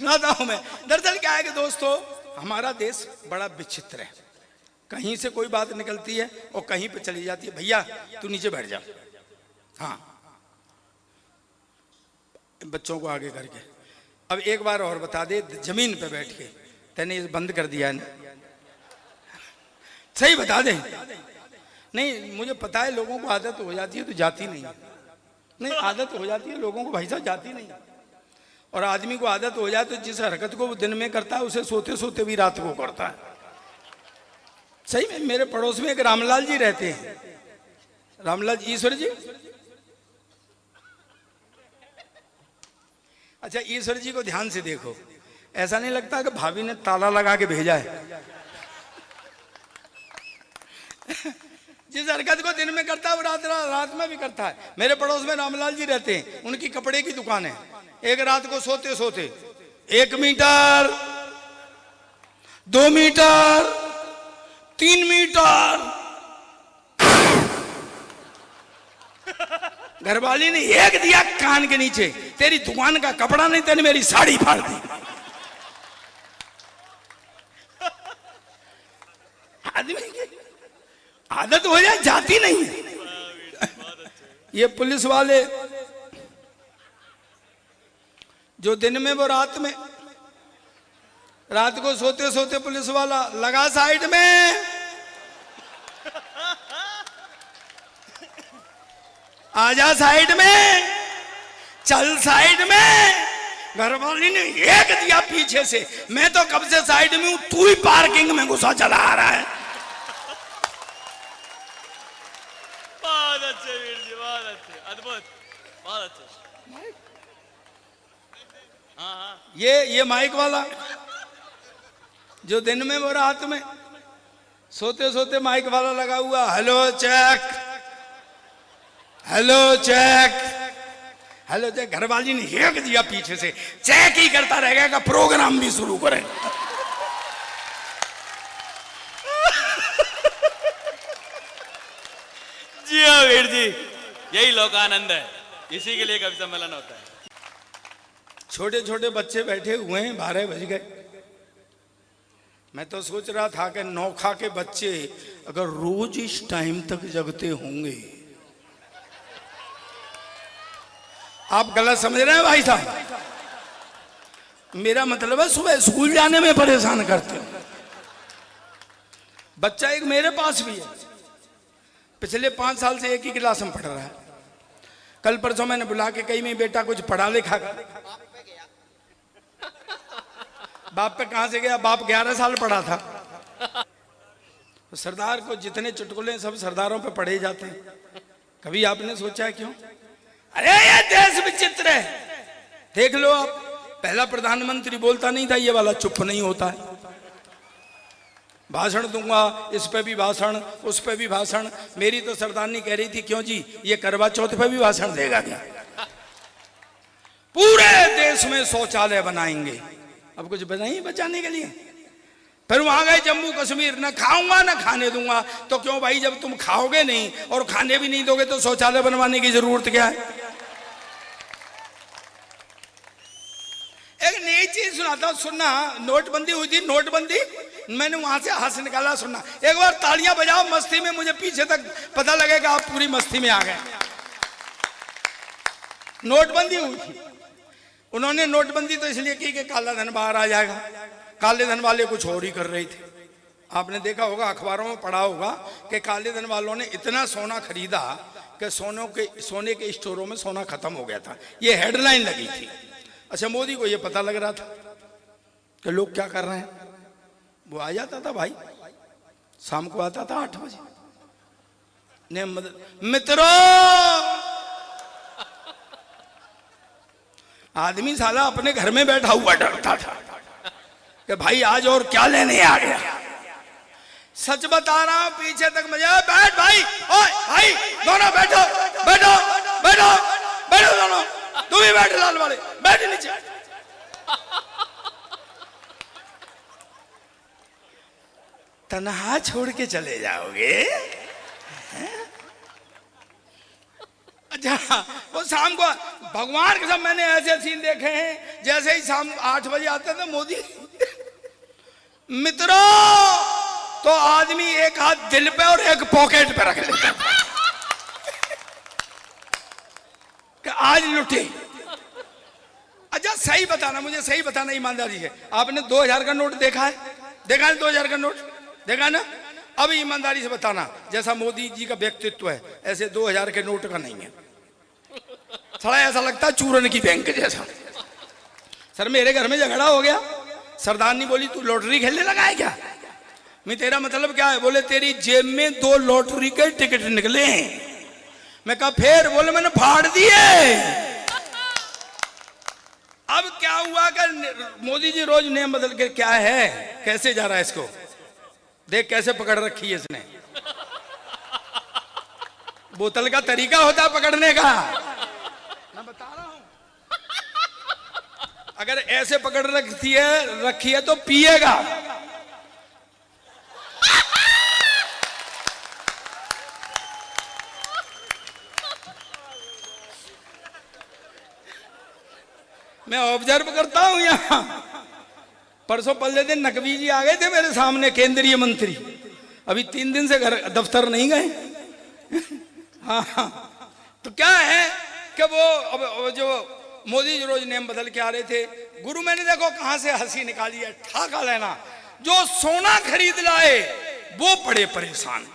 सुनाता हूं मैं। दरअसल क्या है कि दोस्तों, हमारा देश बड़ा विचित्र है। कहीं से कोई बात निकलती है और कहीं पे चली जाती है। भैया तू नीचे बैठ जा, हाँ, बच्चों को आगे करके। अब एक बार और बता दे, जमीन पे बैठ के तेने ये बंद कर दिया है ना, सही बता दे। नहीं, मुझे पता है लोगों को आदत हो जाती है तो जाती नहीं। नहीं, आदत हो जाती है लोगों को भाई साहब, जाती नहीं। और आदमी को आदत हो जाए तो जिस हरकत को वो दिन में करता है उसे सोते सोते भी रात को करता है। सही में मेरे पड़ोस में एक रामलाल जी रहते हैं, रामलाल ईश्वर जी। अच्छा, ईश्वर जी को ध्यान से देखो, ऐसा नहीं लगता कि भाभी ने ताला लगा के भेजा है। जिस हरकत को दिन में करता है वो रात में भी करता है। मेरे पड़ोस में रामलाल जी रहते हैं, उनकी कपड़े की दुकान है। एक रात को सोते सोते 1 मीटर, 2 मीटर, 3 मीटर, घरवाली ने एक दिया कान के नीचे, तेरी दुकान का कपड़ा नहीं, तेने मेरी साड़ी फाड़ दी। आदमी की आदत हो जाए, जाती नहीं है। ये पुलिस वाले जो दिन में वो रात में, रात को सोते सोते पुलिस वाला लगा साइड में, आजा साइड में, चल साइड में। घरवाली ने एक दिया पीछे से, मैं तो कब से साइड में हूं, तू ही पार्किंग में घुसा चला आ रहा है। बहुत अच्छे वीर जी, बहुत अच्छे, अद्भुत, बहुत अच्छे। हाँ हाँ, ये माइक वाला जो दिन में वो रात में, सोते सोते माइक वाला लगा हुआ, hello check, hello check, hello check. घरवाली ने एक दिया पीछे से, चेक ही करता रहेगा, प्रोग्राम भी शुरू करें। जी हाँ वीर जी, यही लोकानंद है, इसी के लिए कवि सम्मेलन होता है। छोटे छोटे बच्चे बैठे हुए हैं, 12 बज गए। मैं तो सोच रहा था कि नौखा के बच्चे अगर रोज इस टाइम तक जगते होंगे। आप गलत समझ रहे हैं भाई साहब, मेरा मतलब है सुबह स्कूल जाने में परेशान करते हो। बच्चा एक मेरे पास भी है, पिछले 5 साल से एक ही क्लास में पढ़ रहा है। कल परसों मैंने बुला के कही, मैं बेटा कुछ पढ़ा लिखा कर। बाप पे कहां से गया, बाप 11 साल पढ़ा था। तो सरदार को जितने चुटकुले सब सरदारों पे पढ़े जाते हैं। कभी आपने सोचा है क्यों? अरे ये देश विचित्र है, देख लो आप। पहला प्रधानमंत्री बोलता नहीं था ये वाला, चुप नहीं होता है। भाषण दूंगा, इस पे भी भाषण, उस पे भी भाषण। मेरी तो सरदारनी कह रही थी, क्यों जी ये करवा चौथ पे भी भाषण देगा क्या? पूरे देश में शौचालय बनाएंगे। अब कुछ बनाइए बचाने के लिए। फिर वहां गए जम्मू कश्मीर, ना खाऊंगा ना खाने दूंगा। तो क्यों भाई, जब तुम खाओगे नहीं और खाने भी नहीं दोगे तो शौचालय बनवाने की जरूरत क्या है? एक नई चीज सुनाता हूं, सुनना। नोटबंदी हुई थी, नोटबंदी, मैंने वहां से हाथ से निकाला, सुनना। एक बार तालियां बजाओ मस्ती में, मुझे पीछे तक पता लगेगा आप पूरी मस्ती में आ गए। नोटबंदी हुई थी, उन्होंने नोटबंदी तो इसलिए की कि काला धन बाहर आ जाएगा। काले धन वाले कुछ और ही कर रहे थे। आपने देखा होगा, अखबारों में पढ़ा होगा कि काले धन वालों ने इतना सोना खरीदा कि सोने के स्टोरों में सोना खत्म हो गया था। ये हेडलाइन लगी थी। अच्छा, मोदी को ये पता लग रहा था कि लोग क्या कर रहे हैं। वो आ जाता था भाई, शाम को आता था 8 बजे। मित्रों, आदमी साला अपने घर में बैठा हुआ डरता था कि भाई आज और क्या लेने आ गया। सच बता रहा हूं, पीछे तक मजा। बैठ भाई, ओए भाई, दोनों बैठो बैठो बैठो बैठो, दोनों तुम भी बैठ, लाल वाले बैठ नीचे। तन्हा छोड़ के चले जाओगे? अच्छा, वो शाम को भगवान के सब मैंने ऐसे सीन देखे हैं जैसे ही शाम 8 बजे आते थे मोदी, मित्रों, तो आदमी एक हाथ दिल पे और एक पॉकेट पे रख लेता कि आज लुटे। अच्छा सही बताना, मुझे सही बताना ईमानदारी है, आपने 2000 का नोट देखा है? देखा है 2000 का नोट? देखा ना? अब ईमानदारी से बताना, जैसा मोदी जी का व्यक्तित्व है ऐसे 2000 के नोट का नहीं है। थोड़ा ऐसा लगता है चूरन की बैंक जैसा। सर मेरे घर में झगड़ा हो गया, सरदारनी बोली तू लॉटरी खेलने लगा है क्या? मैं तेरा मतलब क्या है? बोले तेरी जेब में 2 लॉटरी के टिकट निकले हैं। मैं कहा फिर? बोले मैंने फाड़ दिए। अब क्या हुआ कि मोदी जी रोज नेम बदल के, क्या है कैसे जा रहा है इसको देख, कैसे पकड़ रखी है इसने। बोतल का तरीका होता है पकड़ने का, मैं बता रहा हूं। अगर ऐसे पकड़ रखी है तो पिएगा। मैं ऑब्जर्व करता हूं यहां। परसों पल्ले दिन नकवी जी आ गए थे मेरे सामने, केंद्रीय मंत्री, अभी 3 दिन से घर दफ्तर नहीं गए। हाँ, तो क्या है कि वो अब जो मोदी जी रोज नेम बदल के आ रहे थे, गुरु मैंने देखो कहां से हंसी निकाली है, ठाका लेना। जो सोना खरीद लाए वो बड़े परेशान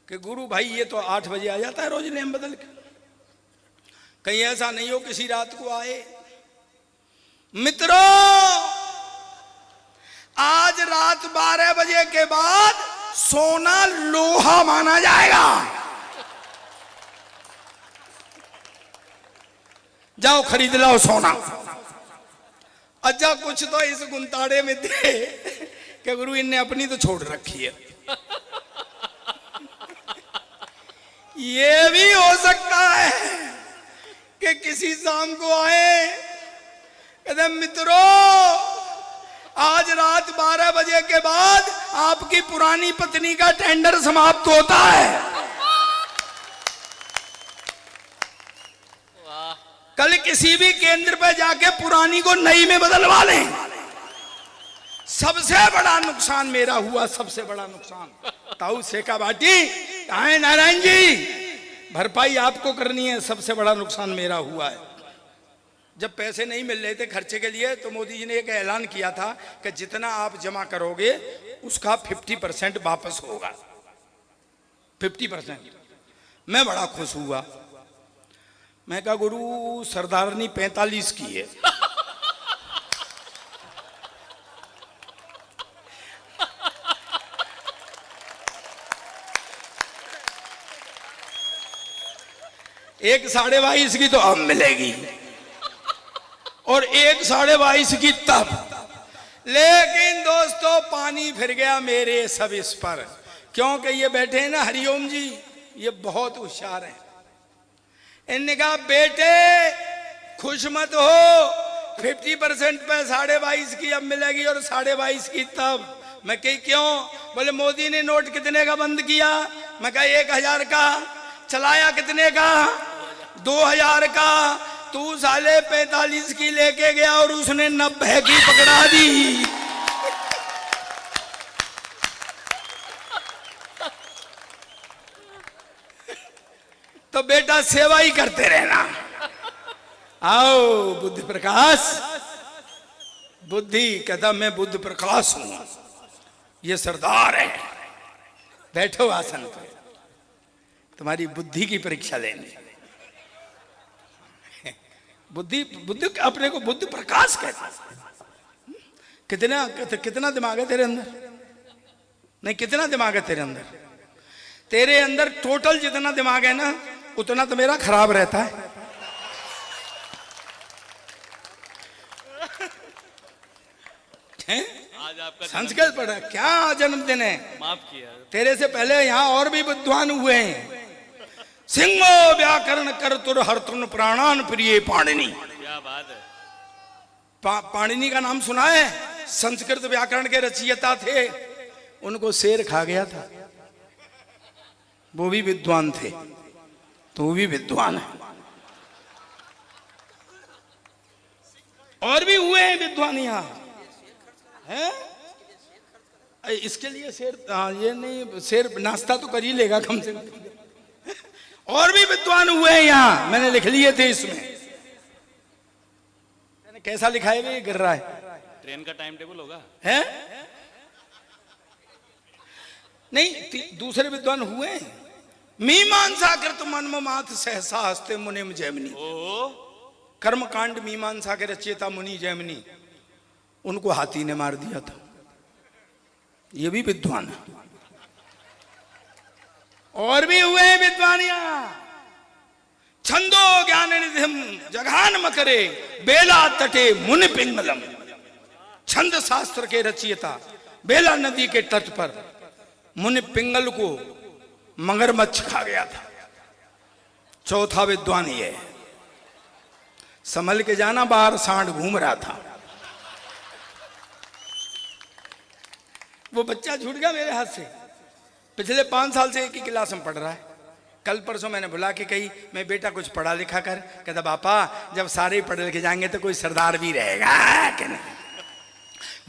कि गुरु भाई ये तो 8 बजे आ जाता है रोज नेम बदल के, कहीं ऐसा नहीं हो किसी रात को आए। मित्रों, आज रात 12 बजे के बाद सोना लोहा माना जाएगा। जाओ खरीद लाओ सोना। अच्छा कुछ तो इस गुंताड़े में थे कि गुरु इनने अपनी तो छोड़ रखी है। ये भी हो सकता है कि किसी शाम को आए, कहते मित्रों आज रात 12 बजे के बाद आपकी पुरानी पत्नी का टेंडर समाप्त होता है। कल किसी भी केंद्र पर जाके पुरानी को नई में बदलवा लें। सबसे बड़ा नुकसान मेरा हुआ, सबसे बड़ा नुकसान। ताऊ सेका बाटी कहाँ है नारायण जी? भरपाई आपको करनी है, सबसे बड़ा नुकसान मेरा हुआ है। जब पैसे नहीं मिल रहे थे खर्चे के लिए तो मोदी जी ने एक ऐलान किया था कि जितना आप जमा करोगे उसका 50% वापस होगा। 50%। मैं बड़ा खुश हुआ। मैं कहा गुरु सरदारनी 45 की है। एक 22.5 की तो अब मिलेगी और एक 22.5 की तब। लेकिन दोस्तों पानी फिर गया मेरे सब इस पर, क्योंकि ये बैठे हैं ना हरिओम जी, ये बहुत होशियार हैं। इन्होंने कहा बेटे खुश मत हो, 50% पे 22.5 की अब मिलेगी और 22.5 की तब। मैं कही क्यों? बोले मोदी ने नोट कितने का बंद किया? मैं कहा 1000 का। चलाया कितने का? 2000 का। तू साले 45 की लेके गया और उसने 90 की पकड़ा दी। तो बेटा सेवा ही करते रहना। आओ बुद्धि प्रकाश। बुद्धि कहता मैं बुद्ध प्रकाश हूं, ये सरदार है, बैठो आसन पर, तुम्हारी बुद्धि की परीक्षा लेनी। बुद्धि बुद्धि अपने को बुद्ध प्रकाश कहता। कितना दिमाग है तेरे अंदर? नहीं, कितना दिमाग है तेरे अंदर? तेरे अंदर टोटल जितना दिमाग है ना उतना तो मेरा खराब रहता है। आज आपका संस्कृत पढ़ा क्या जन्मदिन है? माफ किया। तेरे से पहले यहाँ और भी विद्वान हुए हैं। सिंहो व्याकरण कर तुर हर तुन प्राणान प्रिय पाणिनि। क्या बात है। पाणिनि का नाम सुना है? संस्कृत व्याकरण के रचयिता थे। उनको शेर खा गया था, वो भी विद्वान थे, तो वो भी विद्वान है। और भी हुए हैं विद्वान यहाँ हैं। इसके लिए शेर, ये नहीं, शेर नाश्ता तो कर ही लेगा कम से कम। और भी विद्वान हुए हैं यहाँ, मैंने लिख लिए थे इसमें। मैंने कैसा लिखा है ये गिर रहा है। ट्रेन का टाइम टेबल होगा है नहीं, दूसरे विद्वान हुए हैं। मीमांसा कृत मन्ममाथ सहसा हस्ते मुनिम जैमिनी। ओ कर्मकांड मीमांसा के रचयिता मुनि जैमिनी, उनको हाथी ने मार दिया था। ये भी विद्वान है। और भी हुए हैं विद्वान यहाँ। छंदो ज्ञान निधिम जघान मकरे बेला तटे मुनि पिंगलम। छंद शास्त्र के रचयिता बेला नदी के तट पर मुनि पिंगल को मगरमच्छ खा गया था। चौथा विद्वान ये है। संभल के जाना, बाहर सांड घूम रहा था। वो बच्चा छूट गया मेरे हाथ से। पिछले 5 साल से एक ही क्लास में पढ़ रहा है। कल परसों मैंने बुला के कही, मैं बेटा कुछ पढ़ा लिखा कर। कहता पापा जब सारे पढ़े लिखे जाएंगे तो कोई सरदार भी रहेगा कि नहीं।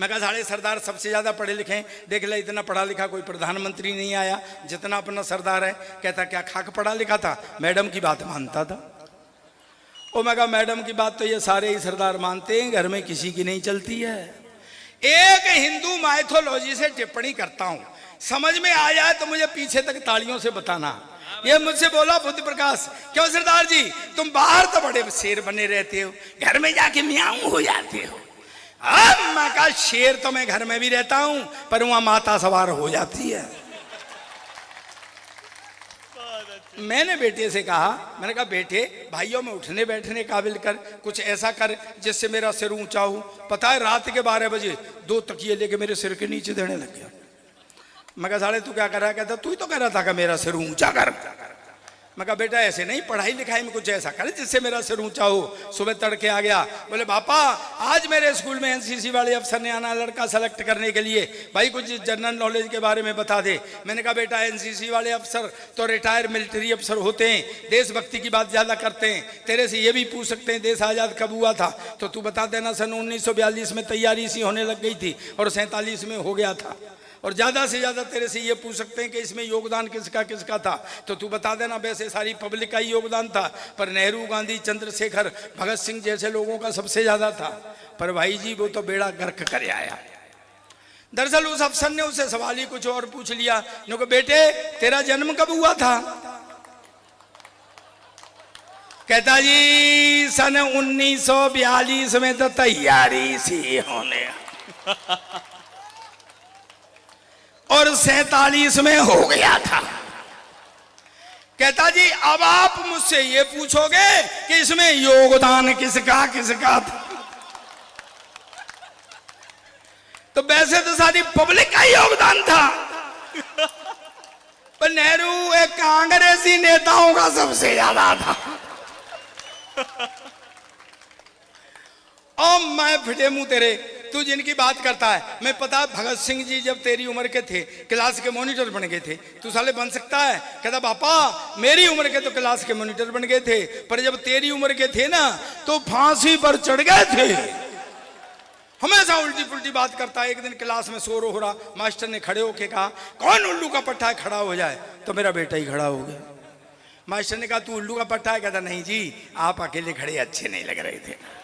मैं कहा सारे सरदार सबसे ज्यादा पढ़े लिखे हैं, देख ले इतना पढ़ा लिखा कोई प्रधानमंत्री नहीं आया जितना अपना सरदार है। कहता क्या खाक पढ़ा लिखा था, मैडम की बात मानता था। और मैं कहा मैडम की बात तो ये सारे ही सरदार मानते हैं, घर में किसी की नहीं चलती है। एक हिंदू माइथोलॉजी से टिप्पणी करता हूं, समझ में आ जाए तो मुझे पीछे तक तालियों से बताना। ये मुझसे बोला बुद्ध प्रकाश, क्यों सरदार जी तुम बाहर तो बड़े शेर बने रहते हो, घर में जाके म्याऊं हो जाते हो। अब मैं कहा शेर तो मैं घर में भी रहता हूं, पर वहां माता सवार हो जाती है। मैंने बेटे से कहा, मैंने कहा बेटे भाइयों में उठने बैठने काबिल कर, कुछ ऐसा कर जिससे मेरा सिर ऊंचा हो। पता है रात के 12 बजे 2 तकिए लेके मेरे सिर के नीचे देने लग गया। मैं कहा साले तू क्या कर रहा है? कहता तू ही तो कह रहा था कि मेरा सिर ऊंचा कर। मैं कहा बेटा ऐसे नहीं, पढ़ाई लिखाई में कुछ ऐसा कर जिससे मेरा सिर ऊंचा हो। सुबह तड़के आ गया, बोले पापा आज मेरे स्कूल में एनसीसी वाले अफसर ने आना लड़का सेलेक्ट करने के लिए, भाई कुछ जनरल नॉलेज के बारे में बता दे। मैंने कहा बेटा एनसीसी वाले अफसर तो रिटायर मिलिट्री अफसर होते हैं, देशभक्ति की बात ज्यादा करते हैं। तेरे से ये भी पूछ सकते हैं देश आजाद कब हुआ था, तो तू बता देना सन 1942 में तैयारी सी होने लग गई थी और 47 में हो गया था। और ज्यादा से ज्यादा तेरे से ये पूछ सकते हैं कि इसमें योगदान किसका किसका था, तो तू बता देना। वैसे सारी पब्लिक का ही योगदान था, पर नेहरू, गांधी, चंद्रशेखर, भगत सिंह जैसे लोगों का सबसे ज्यादा था। पर भाई जी वो तो बेड़ा गर्क कर आया। दरअसल उस अफसर ने उससे सवाल ही कुछ और पूछ लिया। नो बेटे तेरा जन्म कब हुआ था? कहता जी सन 1942 में तो तैयारी सी होने और 47 में हो गया था। कहता जी अब आप मुझसे ये पूछोगे कि इसमें योगदान किसका किसका था, तो वैसे तो सारी पब्लिक का योगदान था, पर नेहरू एक कांग्रेसी नेताओं का सबसे ज्यादा था। और मैं फिटे मुंह तेरे, तू जिनकी बात करता है, मैं पता है भगत सिंह जी जब तेरी उम्र के थे क्लास के मॉनिटर बन गए थे, तू साले बन सकता है? कहता पापा मेरी उम्र के तो क्लास के मॉनिटर बन गए थे, पर जब तेरी उम्र के थे ना तो फांसी पर चढ़ गए थे। हमेशा उल्टी पुल्टी बात करता है। एक दिन क्लास में शोर हो रहा, मास्टर ने खड़े होके कहा कौन उल्लू का पट्टा है खड़ा हो जाए, तो मेरा बेटा ही खड़ा हो गया। मास्टर ने कहा तू उल्लू का पट्टा है? कहता नहीं जी आप अकेले खड़े अच्छे नहीं लग रहे थे।